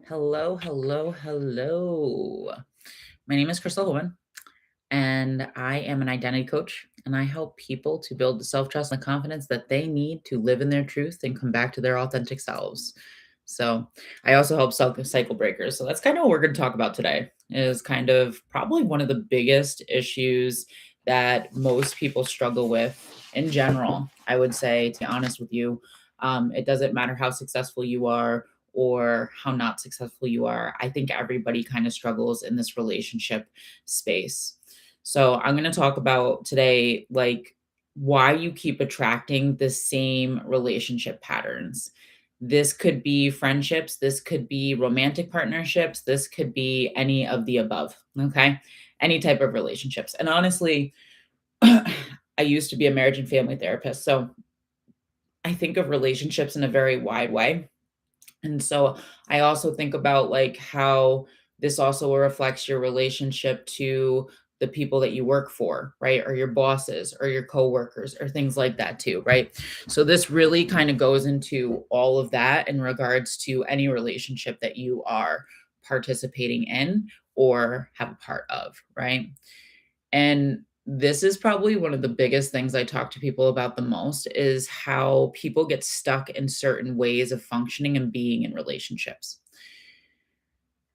Hello, hello, hello. My name is Crystal Homan, and I am an identity coach, and I help people to build the self trust and the confidence that they need to live in their truth and come back to their authentic selves. So, I also help cycle breakers. So, that's kind of what we're going to talk about today. Is kind of probably one of the biggest issues that most people struggle with in general. I would say, to be honest with you, it doesn't matter how successful you are or how not successful you are. I think everybody kind of struggles in this relationship space. So I'm going to talk about today, like, why you keep attracting the same relationship patterns. This could be friendships, this could be romantic partnerships, this could be any of the above. Okay. Any type of relationships. And honestly, I used to be a marriage and family therapist. So I think of relationships in a very wide way. And so I also think about like how this also reflects your relationship to the people that you work for, right? Or your bosses or your coworkers or things like that too, right? So this really kind of goes into all of that in regards to any relationship that you are participating in or have a part of, right? And this is probably one of the biggest things I talk to people about the most is how people get stuck in certain ways of functioning and being in relationships.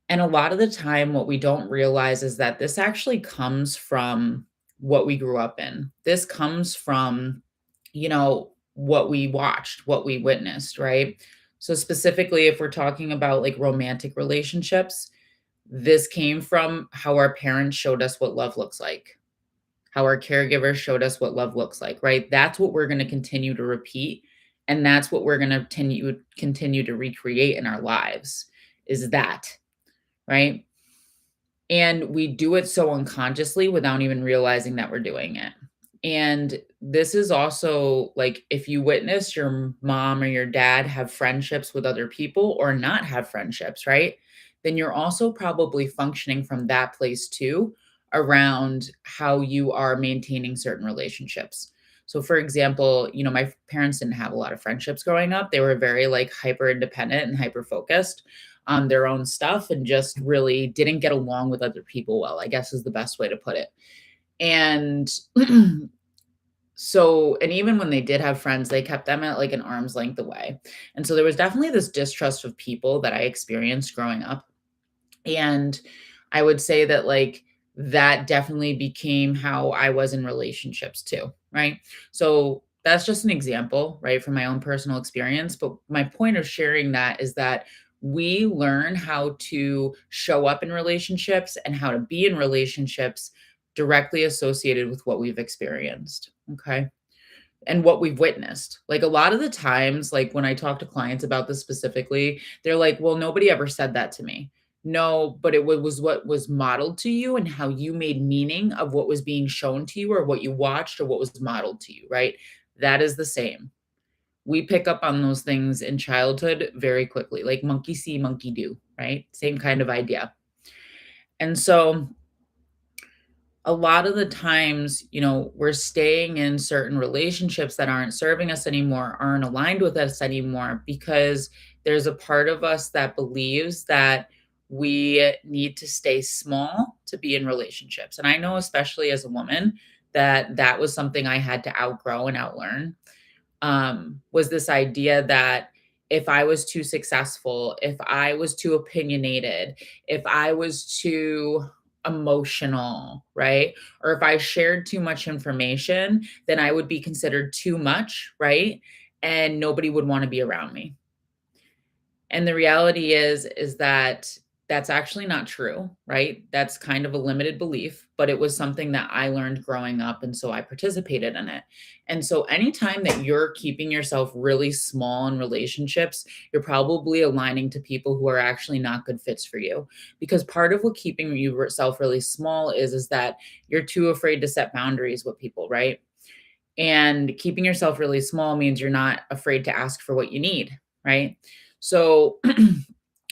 And a lot of the time, what we don't realize is that this actually comes from what we grew up in. This comes from, what we watched, what we witnessed, right? So, specifically, if we're talking about like romantic relationships, this came from how our parents showed us what love looks like, how our caregivers showed us what love looks like, right? That's what we're going to continue to repeat, and that's what we're going to continue to recreate in our lives is that, right? And we do it so unconsciously without even realizing that we're doing it. And this is also like if you witness your mom or your dad have friendships with other people or not have friendships, right? Then you're also probably functioning from that place too around how you are maintaining certain relationships. So for example, my parents didn't have a lot of friendships growing up. They were very like hyper independent and hyper focused on their own stuff and just really didn't get along with other people well, I guess is the best way to put it. And so, and even when they did have friends, they kept them at like an arm's length away. And so there was definitely this distrust of people that I experienced growing up. And I would say that like that definitely became how I was in relationships too, right? So that's just an example, right, from my own personal experience. But my point of sharing that is that we learn how to show up in relationships and how to be in relationships directly associated with what we've experienced. Okay. And what we've witnessed. Like a lot of the times, like when I talk to clients about this specifically, they're like, well, nobody ever said that to me. No, but was what was modeled to you and how you made meaning of what was being shown to you or what you watched or what was modeled to you, right? That is the same. We pick up on those things in childhood very quickly, like monkey see, monkey do, right? Same kind of idea. And so a lot of the times, we're staying in certain relationships that aren't serving us anymore, aren't aligned with us anymore, because there's a part of us that believes that we need to stay small to be in relationships. And I know, especially as a woman, that that was something I had to outgrow and outlearn. Was this idea that if I was too successful, if I was too opinionated, if I was too emotional, right? Or if I shared too much information, then I would be considered too much, right? And nobody would want to be around me. And the reality is that that's actually not true, right? That's kind of a limited belief, but it was something that I learned growing up, and so I participated in it. And so anytime that you're keeping yourself really small in relationships, you're probably aligning to people who are actually not good fits for you. Because part of what keeping yourself really small is that you're too afraid to set boundaries with people, right? And keeping yourself really small means you're not afraid to ask for what you need, right? So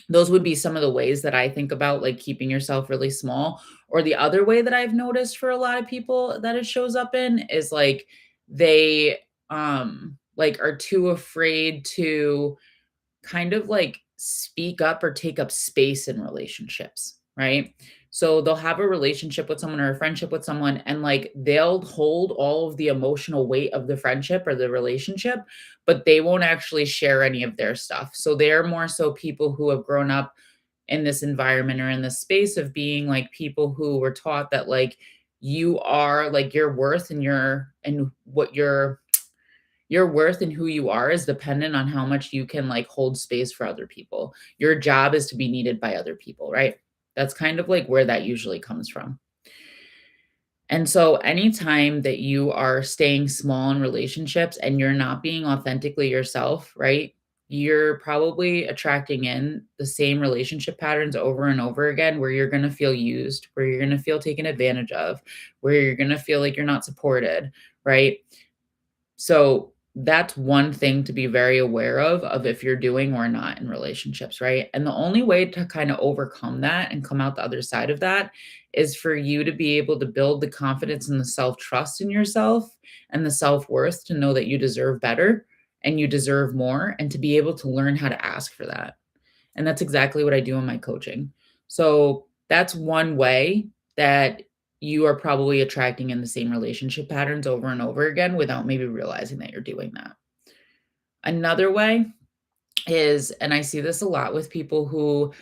those would be some of the ways that I think about like keeping yourself really small. Or the other way that I've noticed for a lot of people that it shows up in is like they like are too afraid to kind of like speak up or take up space in relationships, right? So they'll have a relationship with someone or a friendship with someone, and like they'll hold all of the emotional weight of the friendship or the relationship, but they won't actually share any of their stuff. So they're more so people who have grown up in this environment or in this space of being like people who were taught that like you are like your worth and what your worth and who you are is dependent on how much you can like hold space for other people. Your job is to be needed by other people, right? That's kind of like where that usually comes from. And so anytime that you are staying small in relationships and you're not being authentically yourself, right? You're probably attracting in the same relationship patterns over and over again where you're going to feel used, where you're going to feel taken advantage of, where you're going to feel like you're not supported, right? So that's one thing to be very aware of if you're doing or not in relationships, right? And the only way to kind of overcome that and come out the other side of that is for you to be able to build the confidence and the self-trust in yourself and the self-worth to know that you deserve better and you deserve more and to be able to learn how to ask for that. And that's exactly what I do in my coaching. So that's one way that you are probably attracting in the same relationship patterns over and over again without maybe realizing that you're doing that. Another way is, and I see this a lot with people who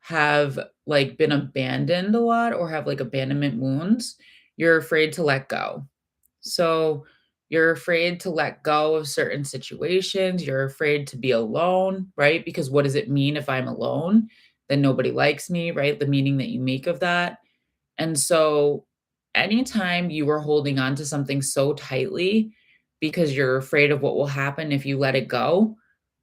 have like been abandoned a lot or have like abandonment wounds, you're afraid to let go. So you're afraid to let go of certain situations. You're afraid to be alone, right? Because what does it mean if I'm alone? Then nobody likes me, right? The meaning that you make of that. And so anytime you are holding on to something so tightly because you're afraid of what will happen if you let it go,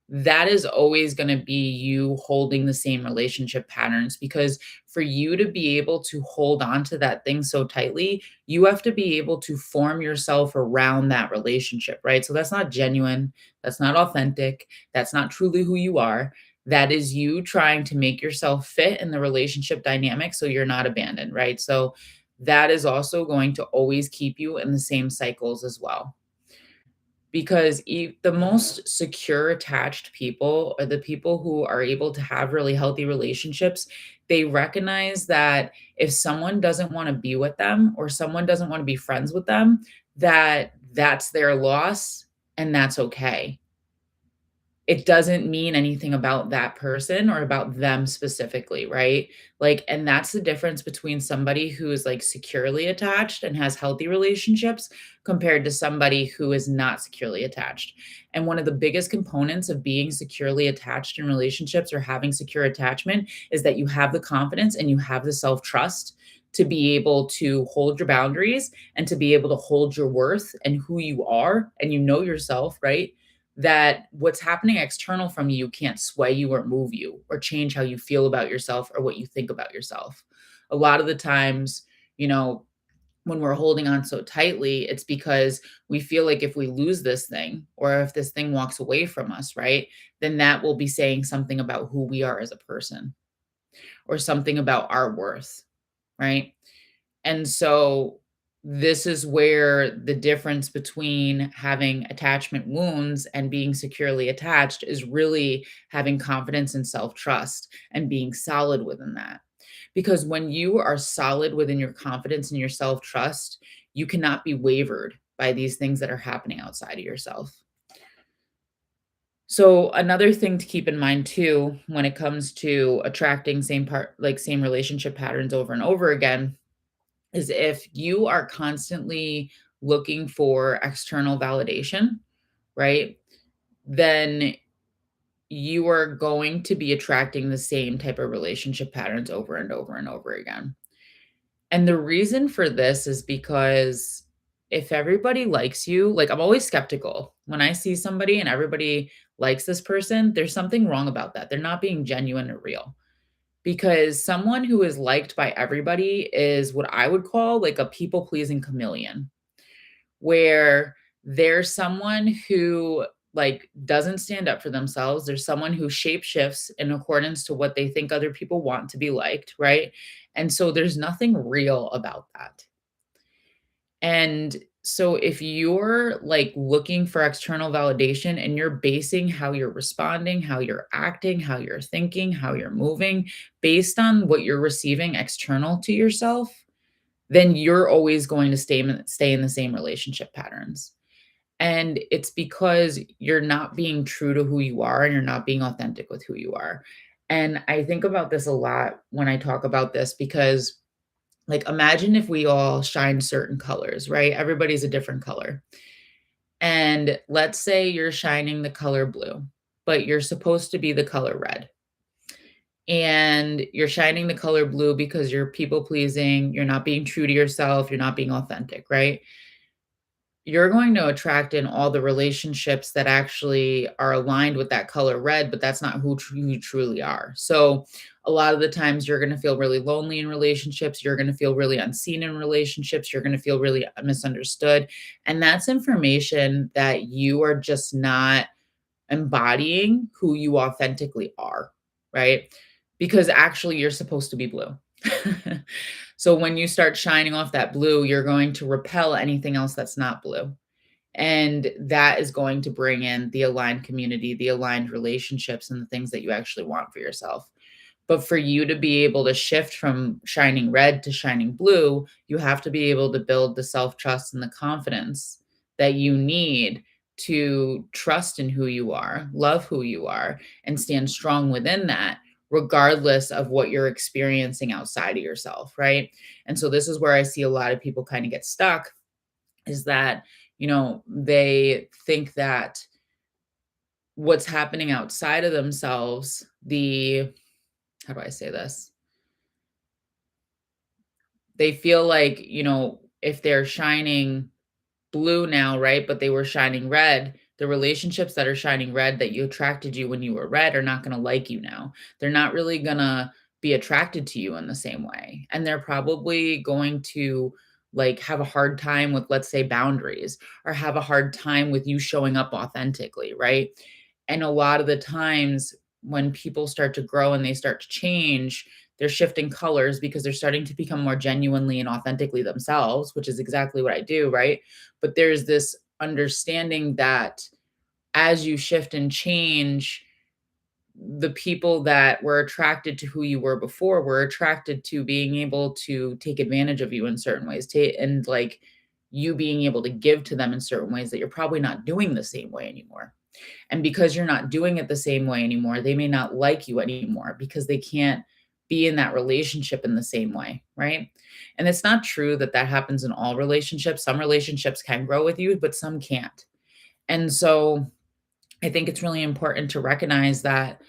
that is always going to be you holding the same relationship patterns because for you to be able to hold on to that thing so tightly, you have to be able to form yourself around that relationship, right? So that's not genuine, that's not authentic, that's not truly who you are. That is you trying to make yourself fit in the relationship dynamic so you're not abandoned, right? So that is also going to always keep you in the same cycles as well because the most secure attached people are the people who are able to have really healthy relationships. They recognize that if someone doesn't want to be with them or someone doesn't want to be friends with them, that that's their loss and that's okay. It doesn't mean anything about that person or about them specifically, right? Like, and that's the difference between somebody who is like securely attached and has healthy relationships compared to somebody who is not securely attached. And one of the biggest components of being securely attached in relationships or having secure attachment is that you have the confidence and you have the self trust to be able to hold your boundaries and to be able to hold your worth and who you are and you know yourself, right? That what's happening external from you can't sway you or move you or change how you feel about yourself or what you think about yourself. A lot of the times, you know, when we're holding on so tightly, it's because we feel like if we lose this thing or if this thing walks away from us, right, then that will be saying something about who we are as a person or something about our worth, right? And so this is where the difference between having attachment wounds and being securely attached is really having confidence and self trust and being solid within that. Because when you are solid within your confidence and your self trust, you cannot be wavered by these things that are happening outside of yourself. So another thing to keep in mind too when it comes to attracting same relationship patterns over and over again is if you are constantly looking for external validation, right? Then you are going to be attracting the same type of relationship patterns over and over and over again. And the reason for this is because if everybody likes you, like I'm always skeptical when I see somebody and everybody likes this person, there's something wrong about that. They're not being genuine or real because someone who is liked by everybody is what I would call like a people pleasing chameleon, where there's someone who like doesn't stand up for themselves. There's someone who shape shifts in accordance to what they think other people want to be liked, right? And so there's nothing real about that. And So if you're like looking for external validation and you're basing how you're responding, how you're acting, how you're thinking, how you're moving based on what you're receiving external to yourself, then you're always going to stay in the same relationship patterns. And it's because you're not being true to who you are and you're not being authentic with who you are. And I think about this a lot when I talk about this because, like, imagine if we all shine certain colors, right? Everybody's a different color. And let's say you're shining the color blue, but you're supposed to be the color red. And you're shining the color blue because you're people pleasing, you're not being true to yourself, you're not being authentic, right? You're going to attract in all the relationships that actually are aligned with that color red, but that's not who you truly are. So, a lot of the times you're going to feel really lonely in relationships. You're going to feel really unseen in relationships. You're going to feel really misunderstood. And that's information that you are just not embodying who you authentically are, right? Because actually, you're supposed to be blue. So when you start shining off that blue, you're going to repel anything else that's not blue. And that is going to bring in the aligned community, the aligned relationships, and the things that you actually want for yourself. But for you to be able to shift from shining red to shining blue, you have to be able to build the self trust and the confidence that you need to trust in who you are, love who you are, and stand strong within that, regardless of what you're experiencing outside of yourself. Right. And so, this is where I see a lot of people kind of get stuck is that, they think that what's happening outside of themselves, how do I say this? They feel like, if they're shining blue now, right? But they were shining red. The relationships that are shining red that you attracted you when you were red are not going to like you now. They're not really going to be attracted to you in the same way. And they're probably going to like have a hard time with, let's say, boundaries or have a hard time with you showing up authentically, right? And a lot of the times when people start to grow and they start to change, they're shifting colors because they're starting to become more genuinely and authentically themselves, which is exactly what I do, right? But there's this understanding that as you shift and change, the people that were attracted to who you were before were attracted to being able to take advantage of you in certain ways, and like you being able to give to them in certain ways that you're probably not doing the same way anymore. And because you're not doing it the same way anymore, they may not like you anymore because they can't be in that relationship in the same way, right? And it's not true that that happens in all relationships. Some relationships can grow with you, but some can't. And so I think it's really important to recognize that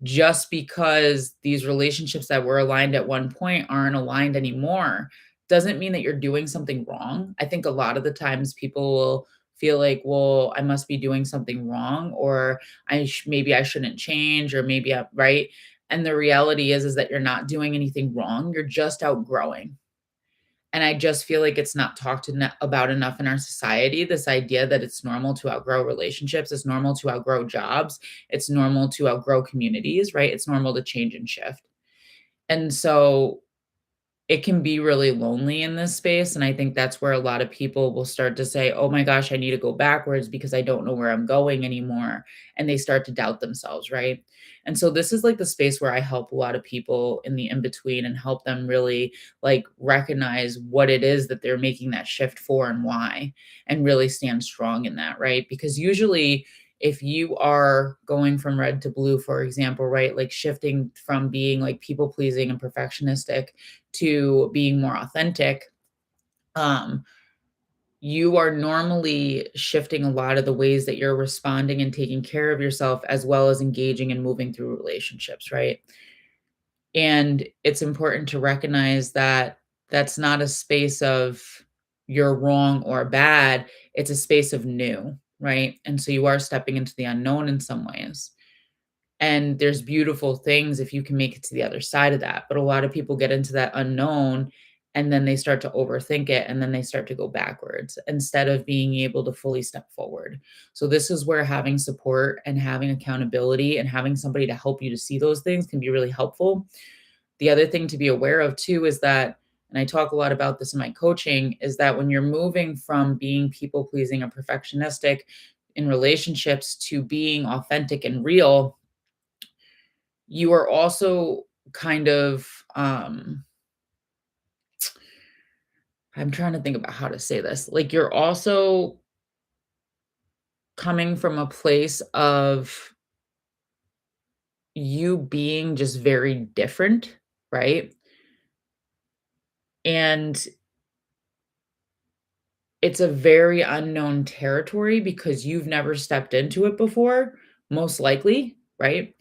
just because these relationships that were aligned at one point aren't aligned anymore doesn't mean that you're doing something wrong. I think a lot of the times people will feel like, well, I must be doing something wrong, or maybe I shouldn't change, or maybe I, right. And the reality is that you're not doing anything wrong. You're just outgrowing. And I just feel like it's not talked about enough in our society. This idea that it's normal to outgrow relationships, it's normal to outgrow jobs, it's normal to outgrow communities, right? It's normal to change and shift. And so it can be really lonely in this space, and I think that's where a lot of people will start to say, "Oh my gosh, I need to go backwards because I don't know where I'm going anymore," and they start to doubt themselves, right? And so this is like the space where I help a lot of people in the in between and help them really like recognize what it is that they're making that shift for and why, and really stand strong in that, right? Because usually if you are going from red to blue, for example, right, like shifting from being like people pleasing and perfectionistic to being more authentic, um, you are normally shifting a lot of the ways that you're responding and taking care of yourself, as well as engaging and moving through relationships, right? And it's important to recognize that that's not a space of you're wrong or bad, it's a space of new, right? And so you are stepping into the unknown in some ways. And there's beautiful things if you can make it to the other side of that. But a lot of people get into that unknown and then they start to overthink it and then they start to go backwards instead of being able to fully step forward. So, this is where having support and having accountability and having somebody to help you to see those things can be really helpful. The other thing to be aware of too is that, and I talk a lot about this in my coaching, is that when you're moving from being people pleasing and perfectionistic in relationships to being authentic and real, you are also kind of, I'm trying to think about how to say this. Like, you're also coming from a place of you being just very different, right? And it's a very unknown territory because you've never stepped into it before, most likely, right?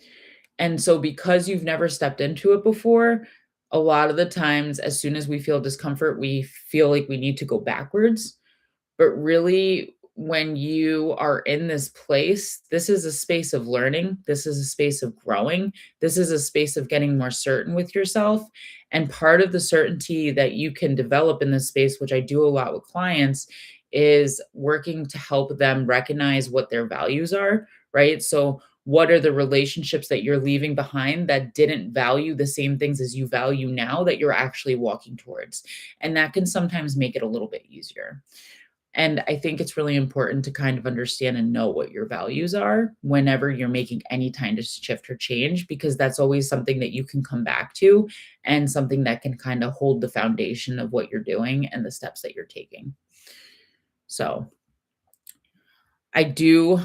And so because you've never stepped into it before, a lot of the times, as soon as we feel discomfort, we feel like we need to go backwards. But really, when you are in this place, this is a space of learning. This is a space of growing. This is a space of getting more certain with yourself. And part of the certainty that you can develop in this space, which I do a lot with clients, is working to help them recognize what their values are, right? So, what are the relationships that you're leaving behind that didn't value the same things as you value now that you're actually walking towards? And that can sometimes make it a little bit easier. And I think it's really important to kind of understand and know what your values are whenever you're making any kind of shift or change, because that's always something that you can come back to and something that can kind of hold the foundation of what you're doing and the steps that you're taking. So I do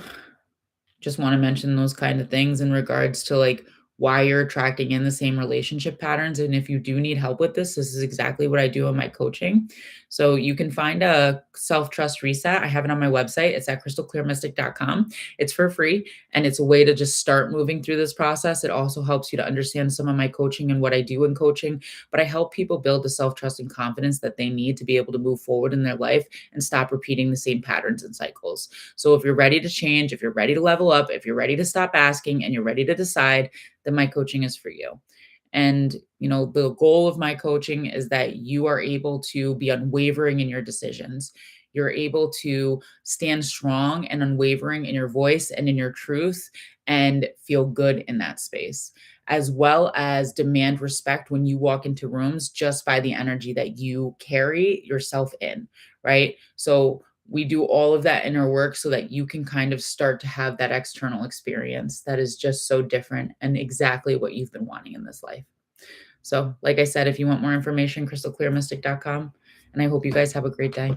just want to mention those kind of things in regards to like why you're attracting in the same relationship patterns. And if you do need help with this, this is exactly what I do in my coaching. So you can find a self-trust reset. I have it on my website. It's at crystalclearmystic.com. It's for free, and it's a way to just start moving through this process. It also helps you to understand some of my coaching and what I do in coaching, but I help people build the self-trust and confidence that they need to be able to move forward in their life and stop repeating the same patterns and cycles. So if you're ready to change, if you're ready to level up, if you're ready to stop asking and you're ready to decide, then my coaching is for you. And, the goal of my coaching is that you are able to be unwavering in your decisions. You're able to stand strong and unwavering in your voice and in your truth and feel good in that space, as well as demand respect when you walk into rooms just by the energy that you carry yourself in, right? So, we do all of that inner work so that you can kind of start to have that external experience that is just so different and exactly what you've been wanting in this life. So, like I said, if you want more information, crystalclearmystic.com. And I hope you guys have a great day.